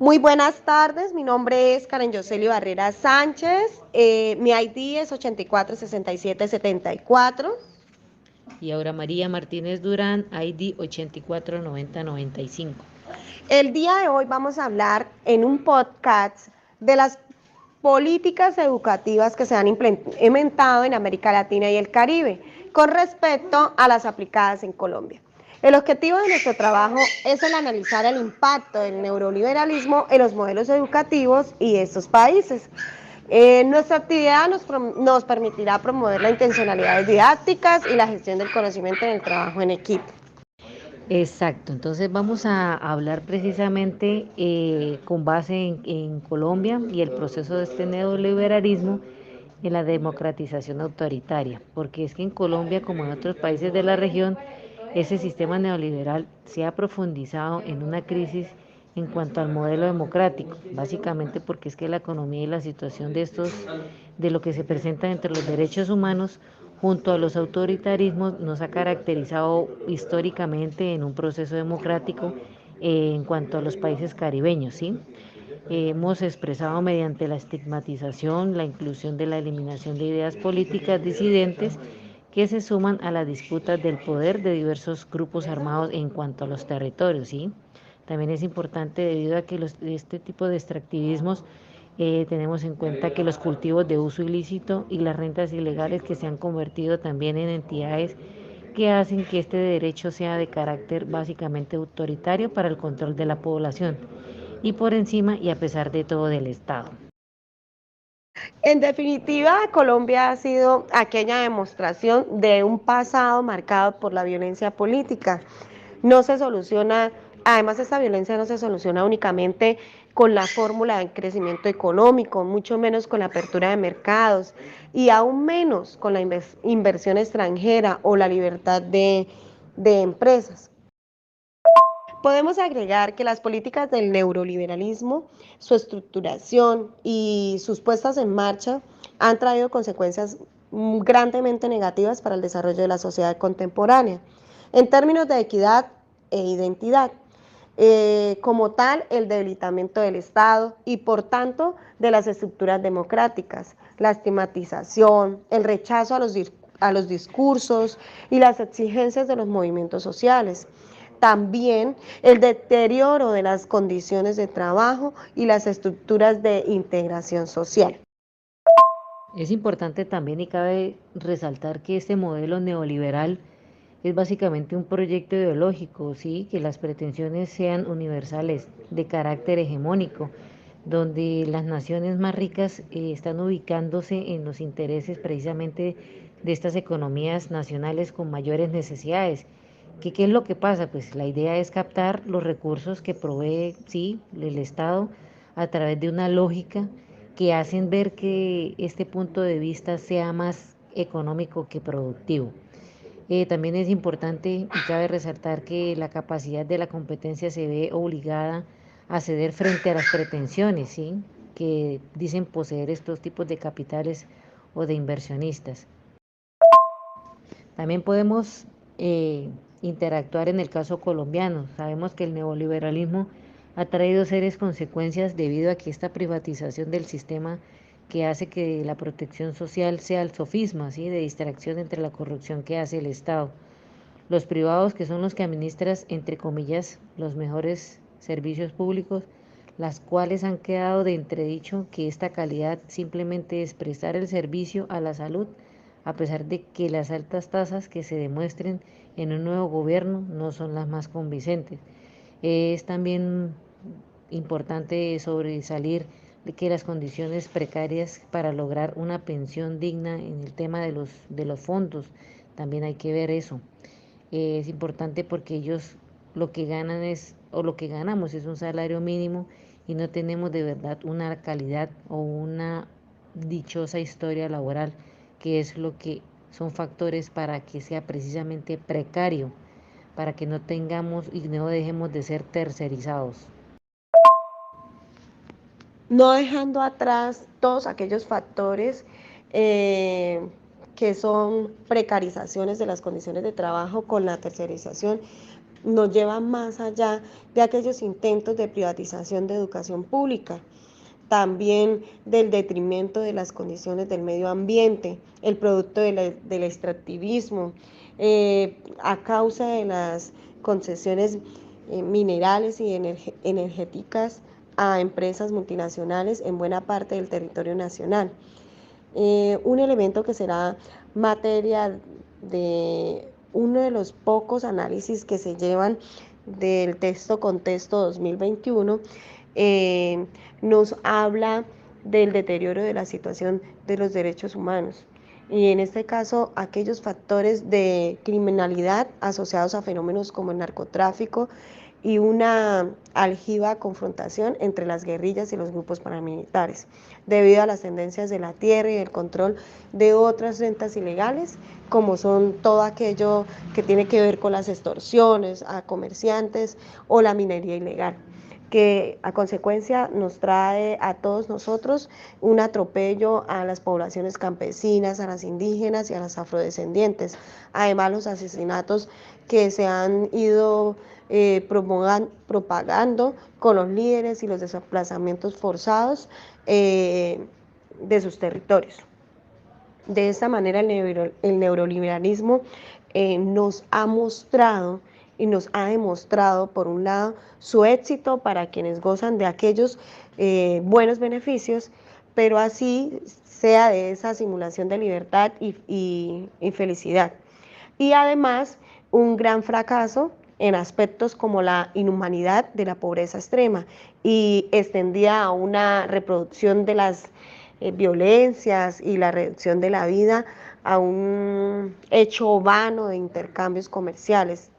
Muy buenas tardes, mi nombre es Karen Yoseli Barrera Sánchez, mi ID es 846774. Y ahora María Martínez Durán, ID 849095. El día de hoy vamos a hablar en un podcast de las políticas educativas que se han implementado en América Latina y el Caribe con respecto a las aplicadas en Colombia. El objetivo de nuestro trabajo es el analizar el impacto del neoliberalismo en los modelos educativos y estos países. Nuestra actividad nos permitirá promover la intencionalidad didácticas y la gestión del conocimiento en el trabajo en equipo. Exacto, entonces vamos a hablar precisamente con base en Colombia y el proceso de este neoliberalismo en la democratización autoritaria, porque es que en Colombia, como en otros países de la región, ese sistema neoliberal se ha profundizado en una crisis en cuanto al modelo democrático, básicamente porque es que la economía y la situación de lo que se presenta entre los derechos humanos junto a los autoritarismos nos ha caracterizado históricamente en un proceso democrático en cuanto a los países caribeños, ¿sí? Hemos expresado mediante la estigmatización, la inclusión de la eliminación de ideas políticas disidentes que se suman a las disputas del poder de diversos grupos armados en cuanto a los territorios, ¿sí? También es importante debido a que este tipo de extractivismos tenemos en cuenta que los cultivos de uso ilícito y las rentas ilegales que se han convertido también en entidades que hacen que este derecho sea de carácter básicamente autoritario para el control de la población y por encima y a pesar de todo del Estado. En definitiva, Colombia ha sido aquella demostración de un pasado marcado por la violencia política. No se soluciona, además esta violencia no se soluciona únicamente con la fórmula de crecimiento económico, mucho menos con la apertura de mercados y aún menos con la inversión extranjera o la libertad de empresas. Podemos agregar que las políticas del neoliberalismo, su estructuración y sus puestas en marcha han traído consecuencias grandemente negativas para el desarrollo de la sociedad contemporánea, en términos de equidad e identidad. Como tal, el debilitamiento del Estado y, por tanto, de las estructuras democráticas, la estigmatización, el rechazo a los discursos y las exigencias de los movimientos sociales. También el deterioro de las condiciones de trabajo y las estructuras de integración social. Es importante también y cabe resaltar que este modelo neoliberal es básicamente un proyecto ideológico, ¿sí? Que las pretensiones sean universales, de carácter hegemónico, donde las naciones más ricas están ubicándose en los intereses precisamente de estas economías nacionales con mayores necesidades. ¿Qué es lo que pasa? Pues la idea es captar los recursos que provee, sí, el Estado a través de una lógica que hacen ver que este punto de vista sea más económico que productivo. También es importante y cabe resaltar que la capacidad de la competencia se ve obligada a ceder frente a las pretensiones, ¿sí? Que dicen poseer estos tipos de capitales o de inversionistas. También podemos interactuar en el caso colombiano. Sabemos que el neoliberalismo ha traído serias consecuencias debido a que esta privatización del sistema que hace que la protección social sea el sofisma, ¿sí? De distracción entre la corrupción que hace el Estado. Los privados, que son los que administran, entre comillas, los mejores servicios públicos, las cuales han quedado de entredicho que esta calidad simplemente es prestar el servicio a la salud, a pesar de que las altas tasas que se demuestren en un nuevo gobierno no son las más convincentes. Es también importante sobresalir de que las condiciones precarias para lograr una pensión digna en el tema de los fondos, también hay que ver eso. Es importante porque ellos lo que ganan es, o lo que ganamos es un salario mínimo y no tenemos de verdad una calidad o una dichosa historia laboral, que es lo que son factores para que sea precisamente precario, para que no tengamos y no dejemos de ser tercerizados. No dejando atrás todos aquellos factores eh, que son precarizaciones de las condiciones de trabajo con la tercerización. nos lleva más allá de aquellos intentos de privatización de educación pública, también del detrimento de las condiciones del medio ambiente, el producto del extractivismo, a causa de las concesiones minerales y energéticas a empresas multinacionales en buena parte del territorio nacional. Un elemento que será materia de uno de los pocos análisis que se llevan del texto contexto 2021, nos habla del deterioro de la situación de los derechos humanos y en este caso aquellos factores de criminalidad asociados a fenómenos como el narcotráfico y una aljiba confrontación entre las guerrillas y los grupos paramilitares, debido a las tendencias de la tierra y el control de otras rentas ilegales, como son todo aquello que tiene que ver con las extorsiones a comerciantes o la minería ilegal, que a consecuencia nos trae a todos nosotros un atropello a las poblaciones campesinas, a las indígenas y a las afrodescendientes. Además, los asesinatos que se han ido propagando con los líderes y los desplazamientos forzados de sus territorios. De esta manera el neoliberalismo nos ha mostrado y nos ha demostrado, por un lado, su éxito para quienes gozan de aquellos buenos beneficios, pero así sea de esa simulación de libertad y felicidad. Y además, un gran fracaso en aspectos como la inhumanidad de la pobreza extrema y extendida a una reproducción de las violencias y la reducción de la vida a un hecho vano de intercambios comerciales.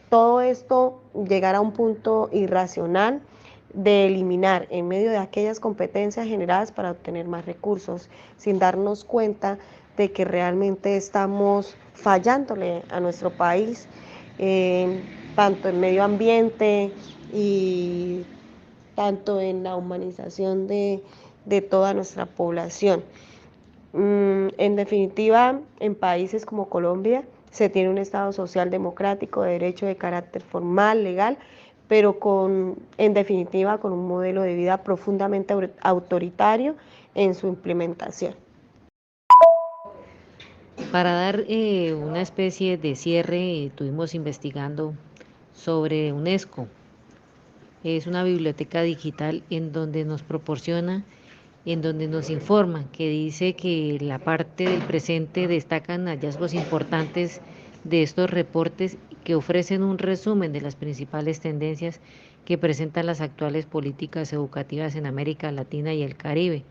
Todo esto llegará a un punto irracional de eliminar en medio de aquellas competencias generadas para obtener más recursos, sin darnos cuenta de que realmente estamos fallándole a nuestro país, tanto en medio ambiente y tanto en la humanización de toda nuestra población. En definitiva, en países como Colombia se tiene un Estado social democrático de derecho de carácter formal, legal, pero en definitiva con un modelo de vida profundamente autoritario en su implementación. Para dar una especie de cierre, estuvimos investigando sobre UNESCO. Es una biblioteca digital en donde nos proporciona, en donde nos informa, que dice que la parte del presente destacan hallazgos importantes de estos reportes que ofrecen un resumen de las principales tendencias que presentan las actuales políticas educativas en América Latina y el Caribe,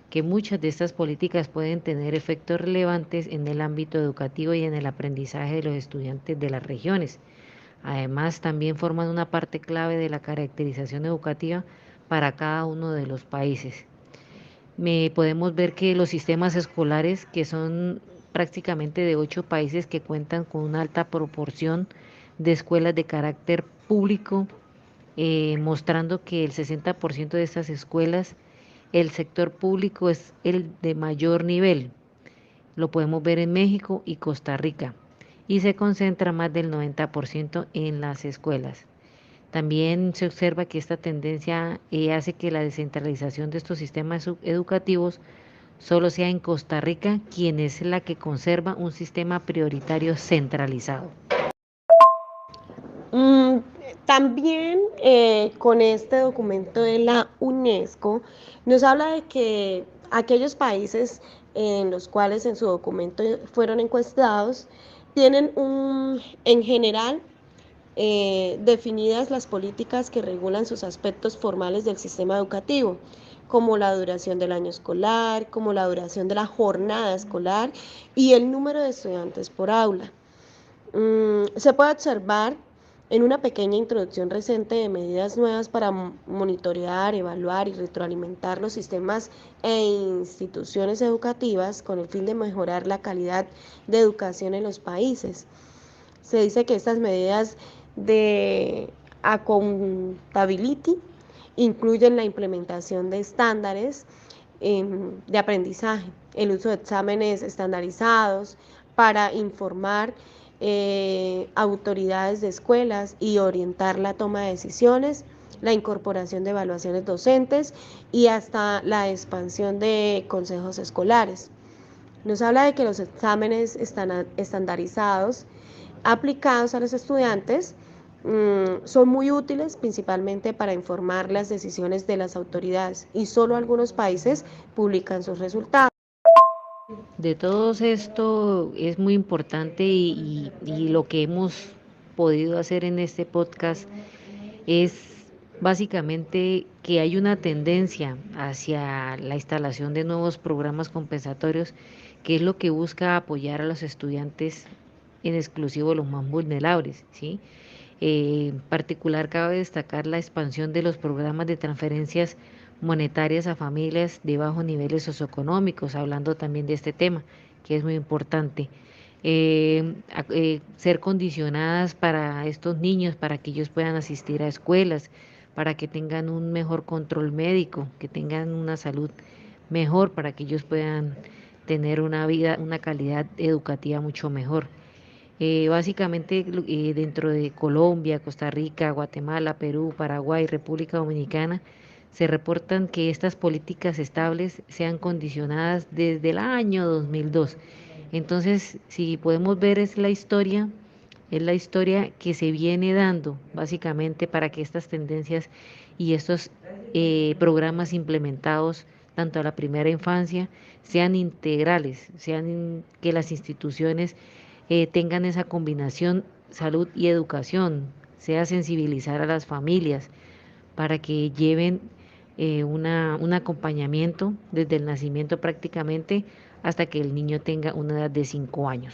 que muchas de estas políticas pueden tener efectos relevantes en el ámbito educativo y en el aprendizaje de los estudiantes de las regiones. Además, también forman una parte clave de la caracterización educativa para cada uno de los países. Podemos ver que los sistemas escolares, que son prácticamente de 8 países que cuentan con una alta proporción de escuelas de carácter público, mostrando que el 60% de estas escuelas, el sector público es el de mayor nivel. Lo podemos ver en México y Costa Rica y se concentra más del 90% en las escuelas. También se observa que esta tendencia hace que la descentralización de estos sistemas educativos solo sea en Costa Rica, quien es la que conserva un sistema prioritario centralizado. También con este documento de la UNESCO nos habla de que aquellos países en los cuales en su documento fueron encuestados tienen en general definidas las políticas que regulan sus aspectos formales del sistema educativo, como la duración del año escolar, como la duración de la jornada escolar y el número de estudiantes por aula. Se puede observar en una pequeña introducción reciente de medidas nuevas para monitorear, evaluar y retroalimentar los sistemas e instituciones educativas con el fin de mejorar la calidad de educación en los países. Se dice que estas medidas de accountability incluyen la implementación de estándares de aprendizaje, el uso de exámenes estandarizados para informar autoridades de escuelas y orientar la toma de decisiones, la incorporación de evaluaciones docentes y hasta la expansión de consejos escolares. Nos habla de que los exámenes están estandarizados, aplicados a los estudiantes, son muy útiles principalmente para informar las decisiones de las autoridades y solo algunos países publican sus resultados. De todo esto es muy importante y lo que hemos podido hacer en este podcast es básicamente que hay una tendencia hacia la instalación de nuevos programas compensatorios, que es lo que busca apoyar a los estudiantes, en exclusivo los más vulnerables, ¿sí? En particular, cabe destacar la expansión de los programas de transferencias monetarias a familias de bajos niveles socioeconómicos, hablando también de este tema, que es muy importante. Ser condicionadas para estos niños, para que ellos puedan asistir a escuelas, para que tengan un mejor control médico, que tengan una salud mejor, para que ellos puedan tener una vida, una calidad educativa mucho mejor. Básicamente dentro de Colombia, Costa Rica, Guatemala, Perú, Paraguay, República Dominicana, se reportan que estas políticas estables sean condicionadas desde el año 2002. Entonces, si podemos ver es la historia que se viene dando básicamente para que estas tendencias y estos programas implementados tanto a la primera infancia sean integrales, que las instituciones tengan esa combinación salud y educación, sea sensibilizar a las familias para que lleven un acompañamiento desde el nacimiento prácticamente hasta que el niño tenga una edad de 5 años.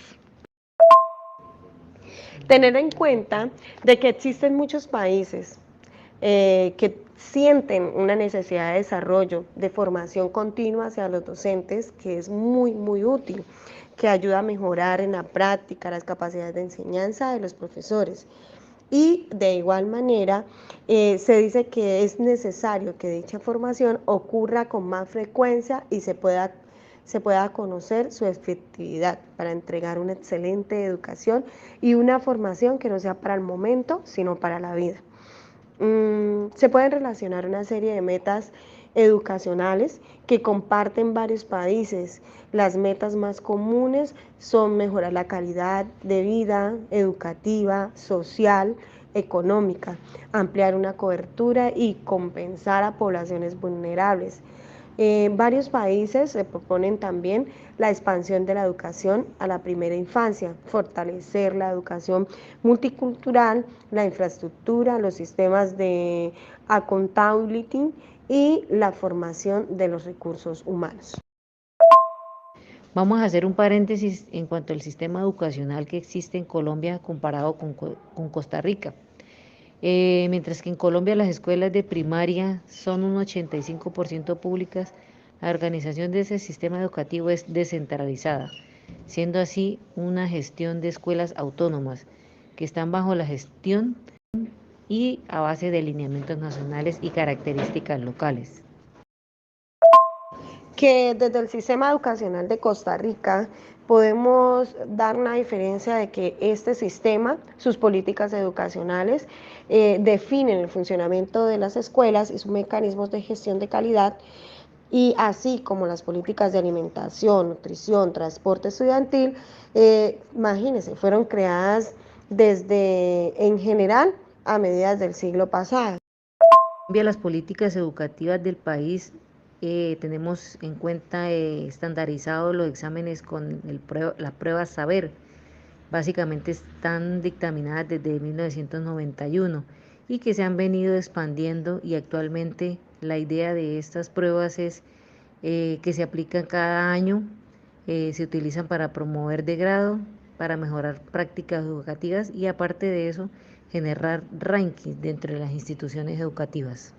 Tener en cuenta de que existen muchos países que sienten una necesidad de desarrollo, de formación continua hacia los docentes, que es muy, muy útil, que ayuda a mejorar en la práctica las capacidades de enseñanza de los profesores. Y de igual manera, se dice que es necesario que dicha formación ocurra con más frecuencia y se pueda conocer su efectividad para entregar una excelente educación y una formación que no sea para el momento, sino para la vida. Se pueden relacionar una serie de metas educacionales que comparten varios países. Las metas más comunes son mejorar la calidad de vida educativa, social, económica, ampliar una cobertura y compensar a poblaciones vulnerables. Varios países se proponen también la expansión de la educación a la primera infancia, fortalecer la educación multicultural, la infraestructura, los sistemas de accountability y la formación de los recursos humanos. Vamos a hacer un paréntesis en cuanto al sistema educacional que existe en Colombia comparado con Costa Rica. Mientras que en Colombia las escuelas de primaria son un 85% públicas, la organización de ese sistema educativo es descentralizada, siendo así una gestión de escuelas autónomas que están bajo la gestión y a base de lineamientos nacionales y características locales. Que desde el sistema educacional de Costa Rica podemos dar una diferencia de que este sistema, sus políticas educacionales, definen el funcionamiento de las escuelas y sus mecanismos de gestión de calidad, y así como las políticas de alimentación, nutrición, transporte estudiantil, imagínense, fueron creadas desde, en general, a mediados del siglo pasado. Las políticas educativas del país tenemos en cuenta estandarizados los exámenes con la prueba Saber. Básicamente están dictaminadas desde 1991 y que se han venido expandiendo, y actualmente la idea de estas pruebas es que se aplican cada año, se utilizan para promover de grado, para mejorar prácticas educativas y aparte de eso generar rankings dentro de las instituciones educativas.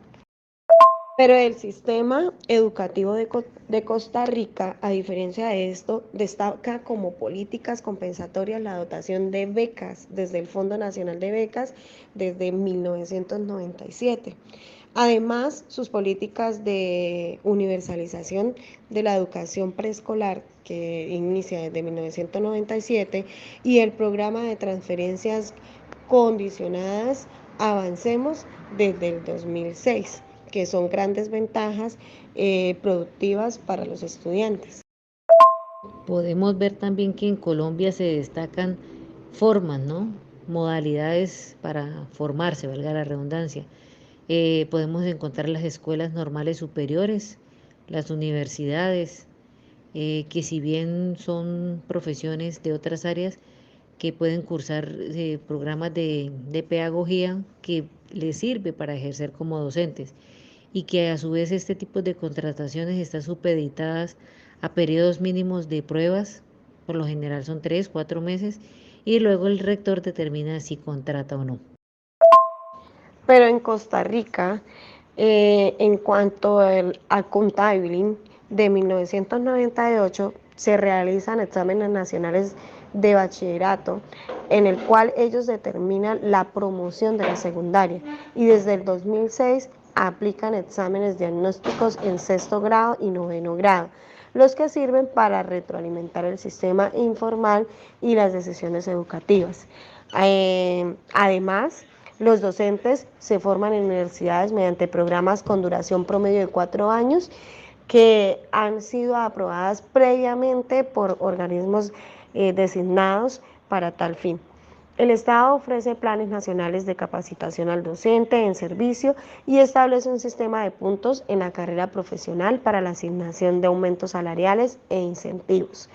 Pero el sistema educativo de Costa Rica, a diferencia de esto, destaca como políticas compensatorias la dotación de becas desde el Fondo Nacional de Becas desde 1997. Además, sus políticas de universalización de la educación preescolar, que inicia desde 1997, y el programa de transferencias condicionadas Avancemos desde el 2006, que son grandes ventajas productivas para los estudiantes. Podemos ver también que en Colombia se destacan formas, ¿no? Modalidades para formarse, valga la redundancia. Podemos encontrar las escuelas normales superiores, las universidades, que si bien son profesiones de otras áreas, que pueden cursar programas de pedagogía que les sirve para ejercer como docentes y que a su vez este tipo de contrataciones están supeditadas a periodos mínimos de pruebas, por lo general son 3, 4 meses, y luego el rector determina si contrata o no. Pero en Costa Rica, en cuanto al contabiling de 1998, se realizan exámenes nacionales de bachillerato en el cual ellos determinan la promoción de la secundaria y desde el 2006 aplican exámenes diagnósticos en sexto grado y noveno grado, los que sirven para retroalimentar el sistema informal y las decisiones educativas. Además, los docentes se forman en universidades mediante programas con duración promedio de 4 años que han sido aprobadas previamente por organismos designados para tal fin. El Estado ofrece planes nacionales de capacitación al docente en servicio y establece un sistema de puntos en la carrera profesional para la asignación de aumentos salariales e incentivos.